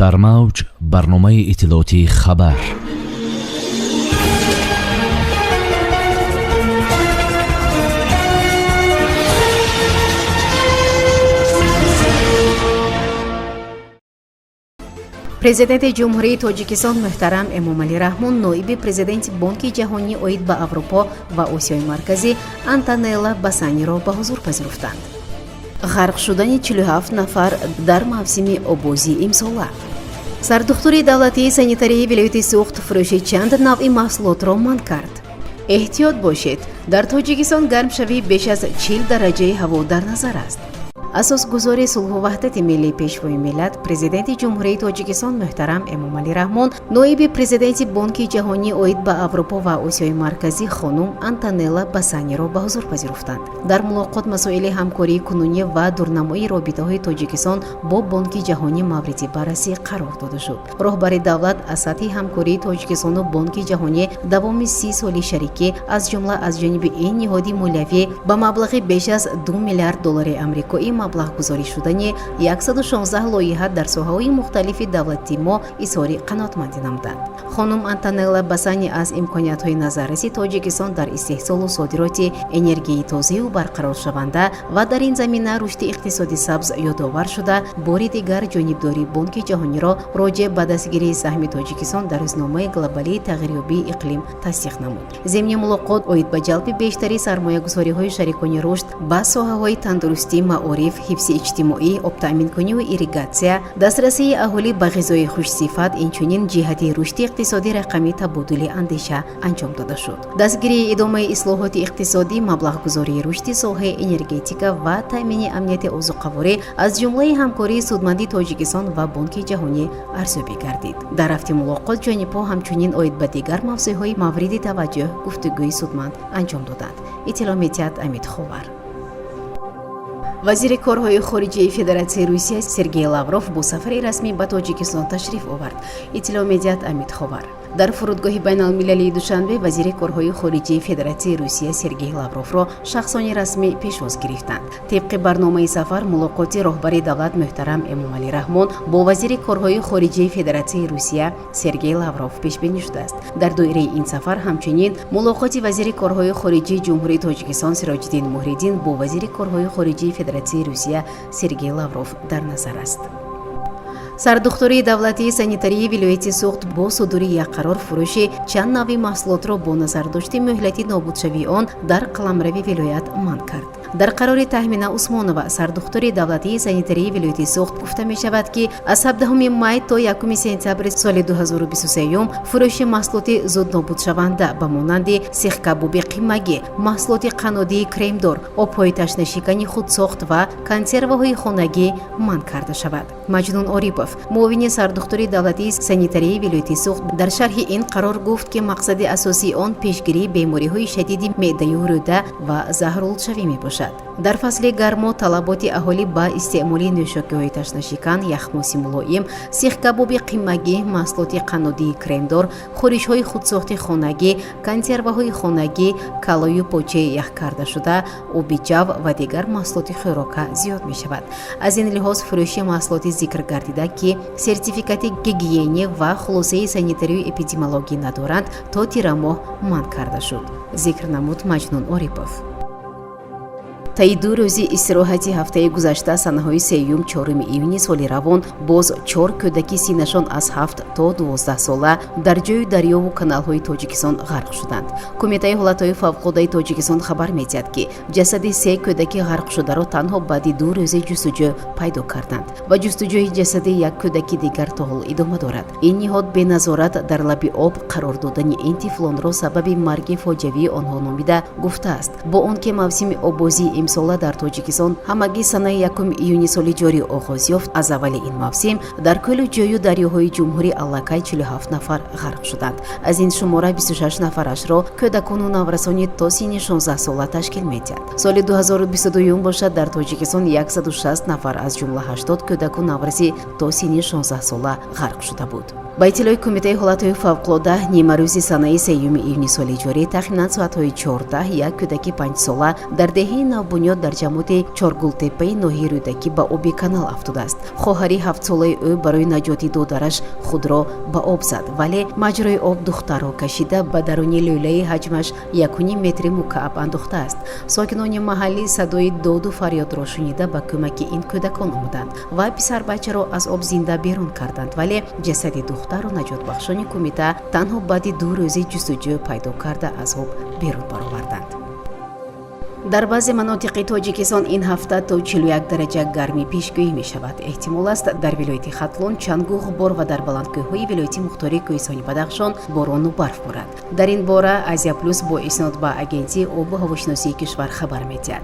дар мавҷ барномаи иттилоотии хабар. президенти ҷумҳурии тоҷикистон муҳтарам эмомалӣ раҳмон ноиби президенти бонки ҷаҳонӣ оид ба аврупо ва осиёи марказӣ Антонелла Басаниро ба ҳузур пазируфтанд. ғарқ шудани 47 нафар дар мавсими обозӣ имсола. сардухтури давлатии санитарии вилояти суғд фурӯши чанд навъи маҳсулотро манъ кард. эҳтиёт бошед, дар тоҷикистон гармшавии беш аз 40 дараҷаи ҳаво дар назар аст. асосгузори сулҳу ваҳдати миллии пешвои миллат президенти ҷумҳурии тоҷикистон муҳтарам эмомалӣ раҳмон ноиби президенти бонки ҷаҳонӣ оид ба аврупо ва осиёи марказӣ хонум Антонелла Басаниро ба ҳузур пазируфтанд. дар мулоқот масоили ҳамкории кунунӣ ва дурнамоии робитаҳои тоҷикистон бо бонки ҷаҳонӣ мавриди баррасӣ қарор дода шуд. роҳбари давлат аз сатҳи ҳамкории тоҷикистону бонки ҷаҳонӣ давоми 30 соли шарикӣ аз ҷумла аз ҷониби ин ниҳоди молиявӣ ба маблағи беш аз $2 миллиард амрикоӣ маблағгузорӣ шудани 116 лоиҳа дар соҳаҳои мухталифи давлати мо изҳори қаноатмандӣ намуданд. хонум Антонелла Басани аз имкониятҳои назарраси тоҷикистон дар истеҳсолу содироти энергияи тозаву барқароршаванда ва дар ин замина рушди иқтисоди сабз ёдовар шуда бори дигар ҷонибдории бонки ҷаҳониро роҷеъ ба дастгирии саҳми тоҷикистон дар рӯзномаи глобалии тағйирёбии иқлим тасдиқ намуд. зимни мулоқот оид ба ҷалби бештари сармоягузориҳои шарикони рушд ба соҳаҳои тандурустӣ, маориф, ҳифзи иҷтимоӣ, обтаъминкунӣ ва ирригатсия, дастрасии аҳолӣ ба ғизои хушсифат, инчунин ҷиҳати рушди иқтисоди рақамӣ табодули андеша анҷом дода шуд. дастгирии идомаи ислоҳоти иқтисодӣ, маблағгузории рушди соҳаи энергетика ва таъмини амнияти озуқаворӣ аз ҷумлаи ҳамкории судманди Тоҷикистон ва бонки ҷаҳонӣ арзёбӣ гардид. дар ҳафти мулоқот ҷонибҳо ҳамчунин оид ба дигар мавзӯъҳои мавриди таваҷҷӯҳ гуфтугӯи судманд анҷом доданд. иттилоъ медиҳад Амид Ховар. вазири корҳои хориҷии Федератсияи Русия Сергей Лавров бо сафари расмӣ ба Тоҷикистон ташриф овард. иттилоъ медиҳад Амид Ховар. дар фурудгоҳи байналмилалии Душанбе вазири корҳои хориҷии Федератсияи Русия Сергей Лавровро шахсони расмӣ пешвоз гирифтанд. тибқи барномаи сафар мулоқоти роҳбари давлат муҳтарам Эмомалӣ Раҳмон бо вазири корҳои хориҷии Федератсияи Русия Сергей Лавров пешбинӣ шудааст. дар доираи ин сафар ҳамчунин мулоқоти вазири корҳои хориҷии ҷумҳурии Тоҷикистон Сироҷиддин Муҳриддин бо вазири корҳои хориҷии Федератсияи Русия Сергей Лавров дар назар аст. сардухтурии давлатии санитарии вилояти суғд бо судури як қарор фурӯши чанд навъи маҳсулотро бо назардошти муҳлати нобудшавии он дар қаламрави вилоят манъ кард. дар қарори Таҳмина Усмонова сардухтури давлатии санитарии вилояти суғд гуфта мешавад ки аз 17 май то 1 сентябри соли 2023 фурӯши маҳсулоти зуднобудшаванда ба монанди сихкабуби қимагӣ, маҳсулоти қаннодии кремдор, обҳои ташнашикани худсохт ва консерваҳои хонагӣ манъ карда шавад. Маҷнун Орипов, муовини сардухтури давлатии санитарии вилояти суғд дар шарҳи ин қарор гуфт ки мақсади асосии он пешгирии бемориҳои шадиди меъдаю рӯда ва заҳролудшавӣ мебошад. дар фасли гармо талаботи аҳолӣ ба истеъмоли нӯшокиҳои ташнашикан, яхмоси мулоим, сихкабоби қимагӣ, маҳсулоти қаннодии кремдор, хӯришҳои худсохти хонагӣ, консерваҳои хонагӣ, калою почаи яхкардашуда, оби ҷав ва дигар маҳсулоти хӯрока зиёд мешавад. аз ин лиҳоз фурӯши маҳсулоти зикр гардида ки сертификати гигиенӣ ва хулосаи санитарию эпидемиологӣ надоранд то тирамоҳ манъ карда шуд, зикр намуд Маҷнун Орипов. таи 2 рӯзи истироҳати ҳафтаи гузашта санаҳои 3-4 июни соли равон боз 4 кӯдаки синашон аз 7 то 12 сола дар ҷою дарёву каналҳои Тоҷикистон ғарқ шуданд. Кумитаи ҳолатҳои фавқулоддаи Тоҷикистон хабар медиҳад ки ҷасади 3 кӯдаки ғарқшударо танҳо баъди 2 рӯзи ҷустуҷӯ пайдо карданд ва ҷустуҷӯи ҷасади як кӯдаки дигар то ҳол идома дорад. ин ниҳод беназорат дар лаби об қарор додани ин тифлонро сабаби марги фоҷиавии онҳо номида гуфтааст. бо он ки мавсими обозӣ имсола дар Тоҷикистон ҳамагӣ санаи 1 июни соли ҷорӣ оғоз ёфт, аз аввали ин мавсим дар кӯлу ҷою дарёҳои ҷумҳурӣ аллакай 47 нафар ғарқ шуданд. аз ин шумора 26 нафарашро кӯдакону наврасони то синни 16 сола ташкил медиҳад. соли 2022 бошад дар Тоҷикистон 160 нафар аз ҷумла 80 кӯдаку навраси то синни 16 сола ғарқ шуда буд. ба иттилои кумитаи ҳолатҳои фавқулодда нимарӯзи санаи 3 июни соли ҷорӣ тахминан соатҳои 14 як кӯдаки 5 сола дар деҳаи навбунёд дар ҷамоати чоргултеппаи ноҳияи рӯдакӣ ба оби канал афтудааст. хоҳари 7 солаи ӯ барои наҷоти додараш худро ба об зад, вале маҷрои об духтарро кашида ба даруни лӯлаи ҳаҷмаш 1.5 метри мукааб андохтааст. сокинони маҳаллӣ садои доду фарёдро шунида ба кӯмаки ин кӯдакон омуданд ва писарбачаро аз об зинда берун карданд, вале ҷасади духтарро наҷотбахшони кумита танҳо баъди 2 рӯзи ҷустуҷӯ пайдо карда аз об берун бароварданд. дар баъзе манотиқи тоҷикистон ин ҳафта то 41 дараҷа гармӣ пешгӯӣ мешавад. эҳтимол аст дар вилояти хатлон, чангу ғубор ва дар баландкӯҳҳои вилояти мухтори кӯҳистони Бадахшон борону барф борад. дар ин бора Азия Плюс бо иснод ба агентии обу ҳавошиносии кишвар хабар медиҳад.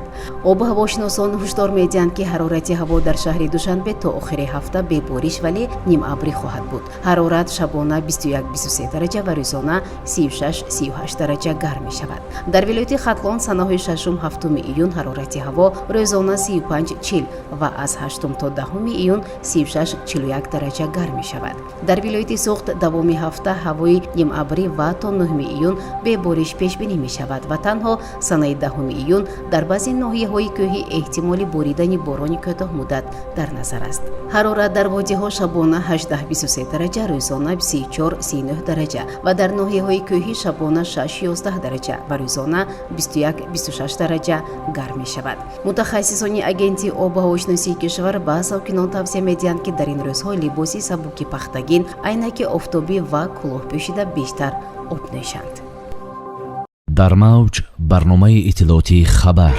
обу ҳавошиносон ҳушдор медиҳанд ки ҳарорати ҳаво дар шаҳри Душанбе то охири ҳафта бебориш вале нимабрӣ хоҳад буд. ҳарорат шабона 21-23 дараҷа ва рӯзона 36-38 дараҷа гарм мешавад. дар вилояти хатлон санаҳои 6 7 июн ҳарорати ҳаво рӯзона 35-40 ва аз 8 то 10 июн 36-41 дараҷа гарм мешавад. дар вилояти Суғд давоми ҳафта ҳавои нимабрӣ ва то 9 июн бебориш пешбинӣ мешавад ва танҳо санаи 10 июн дар баъзе ноҳияҳои кӯҳӣ эҳтимоли боридани борони кӯтоҳмуддат дар назар аст. ҳарорат дар водиҳо шабона 18-23 дараҷа, рӯзона 34-39 дараҷа ва дар ноҳияҳои кӯҳӣ шабона 6-11 дараҷа ва рӯзона 21-26 дараҷа гарм мешавад. мутахассисони агентии обу ҳавошиносии кишвар ба сокинон тавсия медиҳанд ки дар ин рӯзҳо либоси сабуки пахтагин, айнаки офтобӣ ва кӯлоҳ пӯшида бештар об нӯшанд. дар мавҷ барномаи иттилоотии хабар.